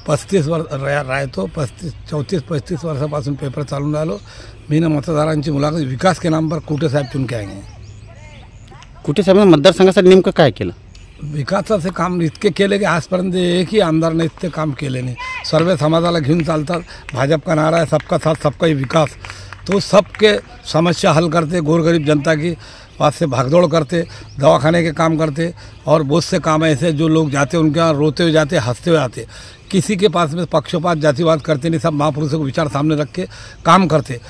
35 वर्ष राहतो, 34-35 वर्षापासून पेपर चालून राहिलो. मी ना मतदारांची मुलाखत विकास के नाम पर कुटे साहेब चुन के आएंगे. कुठे साहेब मतदारसंघासाठी नेमकं काय केलं? विकासाचे काम इतके केले की आजपर्यंत एकही आमदारने इतके काम केले नाही. सर्व समाजाला घेऊन चालतात. भाजप का नारा है सबका साथ सबका ही विकास. तो सबके समस्या हल करते, गोरगरीब जनता की पास से भागदौड़ करते, दवाखाने के काम करते और बहुत से काम ऐसे जो लोग जाते उनके यहाँ रोते हुए जाते, हंसते हुए आते. किसी के पास में पक्षपात जातिवाद करते नहीं. सब महापुरुषों को विचार सामने रख के काम करते.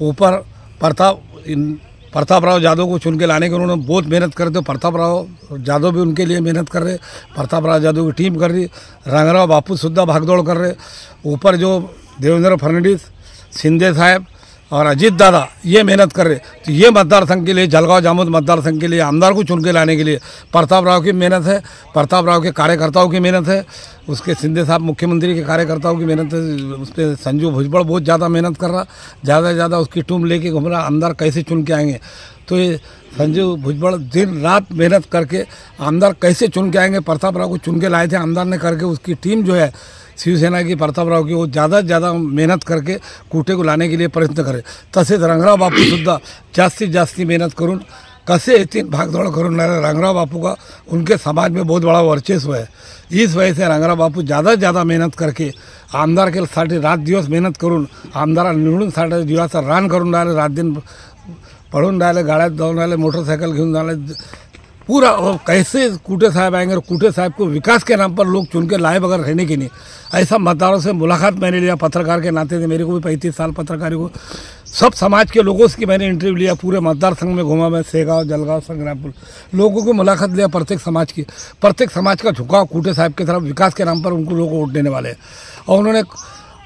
ऊपर प्रताप राव यादव को चुन के लाने के उन्होंने बहुत मेहनत करते. प्रताप राव यादव भी उनके लिए मेहनत कर रहे. प्रताप राव यादव की टीम कर रही. रंगराव बापू सुद्धा भागदौड़ कर रहे. ऊपर जो देवेंद्र फडणवीस, शिंदे साहब और अजीत दादा ये मेहनत कर रहे. तो ये मतदार संघ के लिए, जलगांव जामोद मतदार संघ के लिए आमदार को चुन के लाने के लिए प्रताप राव की मेहनत है, प्रताप राव के कार्यकर्ताओं की मेहनत है, उसके शिंदे साहब मुख्यमंत्री के कार्यकर्ताओं की मेहनत है. उस पर संजू भुजबल बहुत ज़्यादा मेहनत कर रहा, ज़्यादा से ज़्यादा उसकी टीम लेके घूम रहा आमदार कैसे चुन के आएंगे. तो ये संजू भुजबल दिन रात मेहनत करके आमदार कैसे चुन के आएंगे. प्रताप राव को चुन के लाए थे आमदार ने करके. उसकी टीम जो है शिवसेना की प्रताप राव की, वो ज़्यादा से ज़्यादा मेहनत करके कुटे को लाने के लिए प्रयत्न करे. तसेच रंगराव बापू सुद्धा जास्तीत जास्त मेहनत करून कसे येतील भागदौड़ करून रंगराव बापू का उनके समाज में बहुत बड़ा वर्चस्व है. इस वजह से रंगराव बापू ज़्यादा से ज़्यादा मेहनत करके आमदार के साठी रात दिवस मेहनत करून आमदार निवडून साठी जीवाचा रान करून राहिले. रात दिन पळून राहिले, गाड्यात जाऊन राहिले, मोटरसाइकिल घेऊन राहिले. पूरा और कैसे कुटे साहब आएंगे और कुटे साहब को विकास के नाम पर लोग चुन के लाए बगैर रहने की नहीं. ऐसा मतदारों से मुलाकात मैंने लिया पत्रकार के नाते से. मेरे को भी 35 साल पत्रकारी को सब समाज के लोगों से मैंने इंटरव्यू लिया. पूरे मतदार संघ में घूमा मैं, सेगांव, जलगांव, संग्रामपुर लोगों को मुलाकात लिया. प्रत्येक समाज की, प्रत्येक समाज का झुकाव कुटे साहब की तरफ विकास के नाम पर उनको लोग वोट देने वाले हैं. और उन्होंने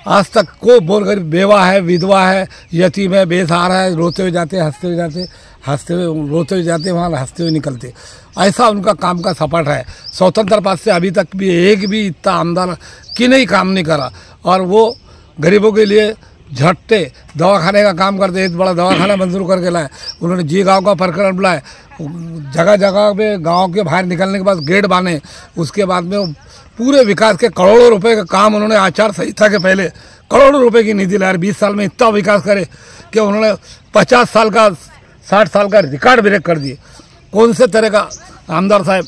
आज तक को बोल गरीब बेवा है, विधवा है, यतीम है, बेसहारा है, रोते हुए जाते, हंसते हुए जाते, हंसते हुए रोते हुए जाते, वहाँ हंसते हुए निकलते. ऐसा उनका काम का सपाट है. स्वतंत्र पद से अभी तक भी एक भी इतना आमदार की नहीं काम नहीं करा. और वो गरीबों के लिए झटते दवाखाने का काम करते. एक बड़ा दवाखाना मंजूर करके लाए. उन्होंने जी गाँव का प्रकरण बुलाए. जगह जगह में गाँव के बाहर निकलने के बाद गेट बांधे. उसके बाद में पूरे विकास के करोड़ों रुपए का काम उन्होंने आचार संहिता के पहले करोड़ों रुपए की निधि लाए. 20 साल में इतना विकास करे कि उन्होंने 50 साल का 60 साल का रिकॉर्ड ब्रेक कर दिए. कौन से तरह का आमदार साहब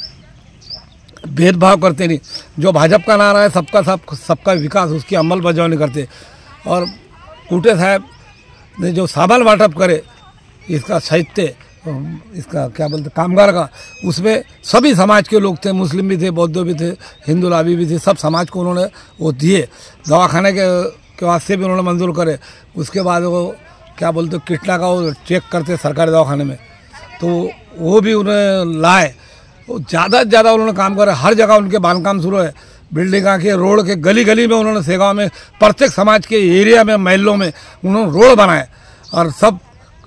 भेदभाव करते नहीं. जो भाजपा का नारा है सबका सबका विकास, उसकी अमलबजावनी करते. और कुटे साहब ने जो सामान वाटप करे इसका साहित्य, इसका क्या बोलते कामगार का, उसमें सभी समाज के लोग थे. मुस्लिम भी थे, बौद्ध भी थे, हिंदू लाभी भी थे. सब समाज को उन्होंने वो दिए. दवाखाने के वास्ते भी उन्होंने मंजूर करे. उसके बाद वो क्या बोलते किटना का वो चेक करते सरकारी दवाखाने में, तो वो भी उन्हें लाए. ज़्यादा से ज़्यादा उन्होंने काम करे. हर जगह उनके बांधकाम शुरू है. बिल्डिंग के रोड के गली गली में उन्होंने सेगांव में प्रत्येक समाज के एरिया में महलों में उन्होंने रोड बनाए. और सब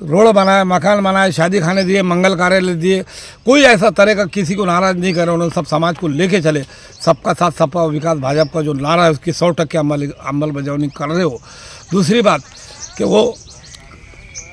रोड बनाए, मकान बनाए, शादी खाने दिए, मंगल कार्यालय दिए. कोई ऐसा तरह का किसी को नाराज़ नहीं करे. उन्होंने सब समाज को लेके चले. सबका साथ सबका विकास भाजपा का जो नारा है उसकी 100% अमलबजावनी कर रहे हो. दूसरी बात कि वो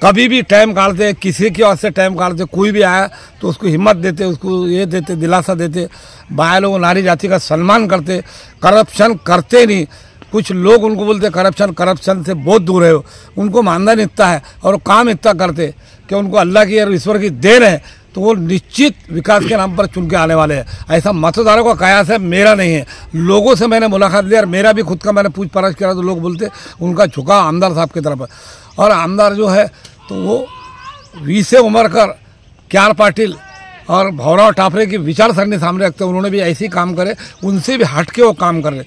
कभी भी टाइम काटते, किसी के वास्ते टाइम काटते. कोई भी आया तो उसको हिम्मत देते, उसको ये देते, दिलासा देते. बाया लोग नारी जाति का सम्मान करते. करप्शन करते नहीं. कुछ लोग उनको बोलते करप्शन से बहुत दूर है. उनको मानदान इतना है और काम इतना करते कि उनको अल्लाह की और ईश्वर की देन है. तो वो निश्चित विकास के नाम पर चुन के आने वाले हैं. ऐसा मतदारों का कयास है, मेरा नहीं है. लोगों से मैंने मुलाकात लिया और मेरा भी खुद का मैंने पूछ परछ किया तो लोग बोलते उनका झुकाव आमदार साहब की तरफ है. और आमदार जो है तो वो वीसे उमरकर, क्यार पाटिल और भवराव टापरे की विचारसरणी सामने रखते. उन्होंने भी ऐसे ही काम करे, उनसे भी हट के वो काम कर रहे.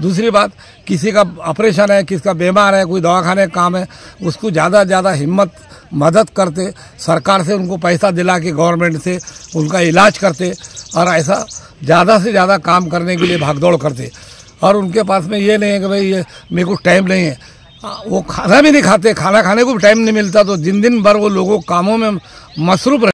दूसरी बात, किसी का ऑपरेशन है, किसका बीमार है, कोई दवाखाने का काम है, उसको ज़्यादा से ज़्यादा हिम्मत मदद करते. सरकार से उनको पैसा दिला के गवर्नमेंट से उनका इलाज करते. और ऐसा ज़्यादा से ज़्यादा काम करने के लिए भागदौड़ करते. और उनके पास में ये नहीं है कि भाई ये मेरे को टाइम नहीं है. वो खाना भी नहीं खाते, खाना खाने को भी टाइम नहीं मिलता. तो दिन भर वो लोगों कामों में मसरूफ रहते.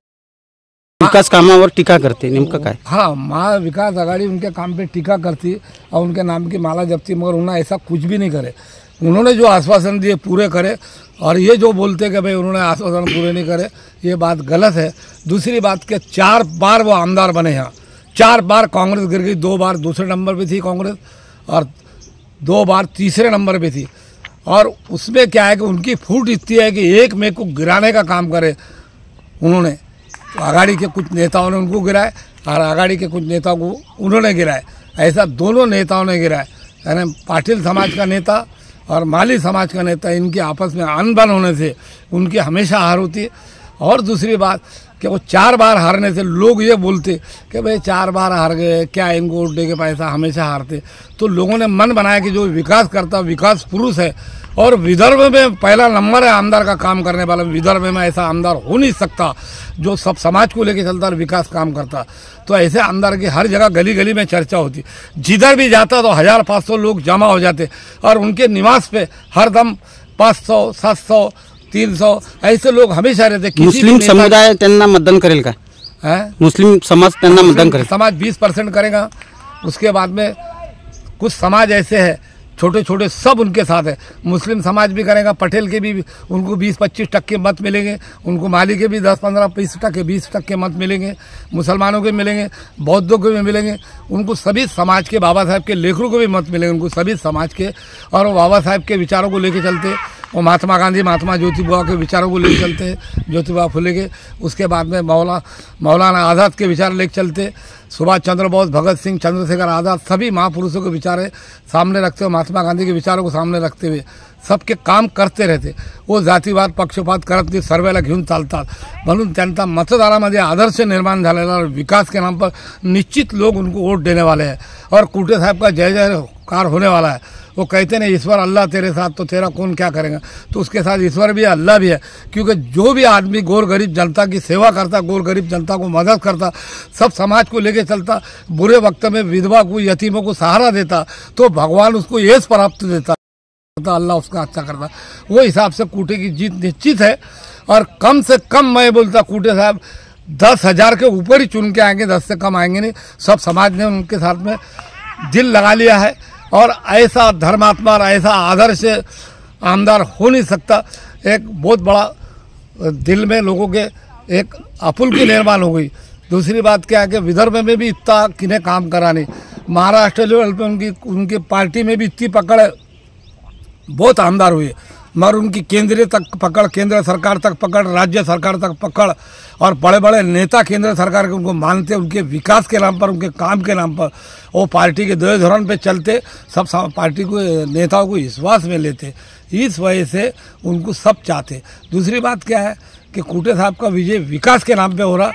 विकास कामावर टीका करते नेमकं काय? हाँ, महाविकास आघाड़ी उनके काम पे टीका करती और उनके नाम की माला जपती. मगर उन्होंने ऐसा कुछ भी नहीं करे. उन्होंने जो आश्वासन दिए पूरे करे. और ये जो बोलते कि भाई उन्होंने आश्वासन पूरे नहीं करे, ये बात गलत है. दूसरी बात के 4 बार वो आमदार बने. यहाँ 4 बार कांग्रेस गिर गई. 2 बार दूसरे नंबर पर थी कांग्रेस और 2 बार तीसरे नंबर पे थी। और उसमें क्या है कि उनकी फूट इतनी है कि एक में को गिराने का काम करे उन्होंने। तो आघाड़ी के कुछ नेताओं ने उनको गिराए और आघाड़ी के कुछ नेताओं को उन्होंने गिराए। ऐसा दोनों नेताओं ने गिराए, यानी पाटिल समाज का नेता और माली समाज का नेता, इनके आपस में अनबन होने से उनकी हमेशा हार होती है। और दूसरी बात कि वो 4 बार हारने से लोग ये बोलते कि भाई 4 बार हार गए, क्या इनको वोट दे के पैसा, हमेशा हारते। तो लोगों ने मन बनाया कि जो विकास करता, विकास पुरुष है और विदर्भ में पहला नंबर है आमदार का काम करने वाला। विदर्भ में ऐसा आमदार हो नहीं सकता जो सब समाज को लेकर चलता और विकास काम करता। तो ऐसे आमदार की हर जगह गली गली में चर्चा होती, जिधर भी जाता तो 1500 लोग जमा हो जाते और उनके निवास पे हर दम 500, 700, 300 ऐसे लोग हमेशा रहते। मुस्लिम समुदाय त्यांना मतदान करेल का? मुस्लिम समाज त्यांना मतदान करेल? समाज 20% करेगा। उसके बाद में कुछ समाज ऐसे है छोटे छोटे, सब उनके साथ है। मुस्लिम समाज भी करेगा, पटेल के भी उनको 20-25% मत मिलेंगे, उनको माली के भी 10-15-20%, 20% मत मिलेंगे, मुसलमानों के मिलेंगे, बौद्धों को भी मिलेंगे, उनको सभी समाज के, बाबा साहब के लेखकों को भी मत मिलेंगे, उनको सभी समाज के। और वो बाबा साहब के विचारों को लेके चलते, और महात्मा गांधी, महात्मा ज्योतिबा के विचारों को लेके चलते हैं, ज्योतिबा फुले के। उसके बाद में मौलाना आज़ाद के विचार लेके चलते, सुभाष चंद्र बोस, भगत सिंह, चंद्रशेखर आज़ाद, सभी महापुरुषों के विचार सामने रखते हुए, महात्मा गांधी के विचारों को सामने रखते हुए सबके काम करते रहते। वो जातीवाद, पक्षपात करत नाही, सर्वेला घेऊन चालतात। म्हणून त्यांचा मतदारामध्ये आदर्श निर्माण झालेला और विकास के नाम पर निश्चित लोग उनको वोट देने वाले हैं। और कुटे साहब का जय जयकार होने वाला है। वो कहते हैं ईश्वर अल्लाह तेरे साथ, तो तेरा कौन क्या करेगा। तो उसके साथ ईश्वर भी है, अल्लाह भी है। क्योंकि जो भी आदमी गोर गरीब जनता की सेवा करता, गोर गरीब जनता को मदद करता, सब समाज को लेके चलता, बुरे वक्त में विधवा को, यतीमों को सहारा देता, तो भगवान उसको यश प्राप्त देता, अल्लाह उसका अच्छा करता। वो हिसाब से कूटे की जीत निश्चित है। और कम से कम मैं बोलता कूटे साहब 10,000 के ऊपर ही चुन के आएंगे, 10 से कम आएंगे नहीं। सब समाज ने उनके साथ में दिल लगा लिया है। और ऐसा धर्मात्मा और ऐसा आदर्श आमदार हो नहीं सकता। एक बहुत बड़ा दिल में लोगों के एक आपुलकी निर्माण हो गई। दूसरी बात क्या है कि विदर्भ में भी इतना किन्हें काम करा नहीं, महाराष्ट्र लेवल पे उनकी पार्टी में भी इतनी पकड़ है, बहुत आमदार हुए, मगर उनकी केंद्रीय तक पकड़, केंद्र सरकार तक पकड़, राज्य सरकार तक पकड़, और बड़े बड़े नेता केंद्र सरकार के उनको मानते, उनके विकास के नाम पर, उनके काम के नाम पर, वो पार्टी के दो धोरण पे चलते, सब पार्टी को, नेताओं को विश्वास में लेते। इस वजह से उनको सब चाहते। दूसरी बात क्या है कि कूटे साहब का विजय विकास के नाम पे हो रहा,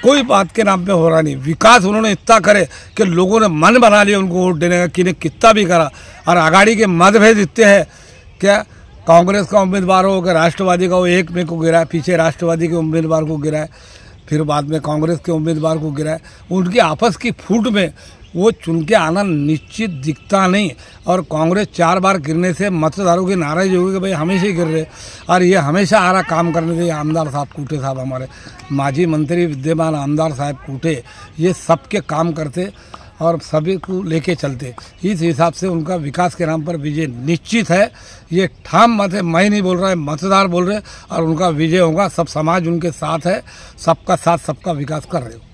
कोई बात के नाम पे हो रहा नहीं। विकास उन्होंने इतना करे कि लोगों ने मन बना लिया उनको वोट देने का, किन्हें कितना भी करा। और आघाड़ी के मतभेद इतने हैं, क्या कांग्रेस का उम्मीदवार हो कि राष्ट्रवादी का, वो एक में को गिराए, पीछे राष्ट्रवादी के उम्मीदवार को गिराए, फिर बाद में कांग्रेस के उम्मीदवार को गिराए। उनकी आपस की फूट में वो चुन के आना निश्चित दिखता नहीं। और कांग्रेस 4 बार गिरने से मतदारों की नाराज़गी होगी कि भाई हमेशा ही गिर रहे। और ये हमेशा आ रहा काम करने से आमदार साहब कूटे साहब, हमारे माजी मंत्री विद्यमान आमदार साहब कूटे, ये सबके काम करते और सभी को लेके चलते। इस हिसाब से उनका विकास के नाम पर विजय निश्चित है। ये ठाम मत है, मैं नहीं बोल रहा है, मतदार बोल रहे, और उनका विजय होगा। सब समाज उनके साथ है, सबका साथ, सबका विकास कर रहे हो।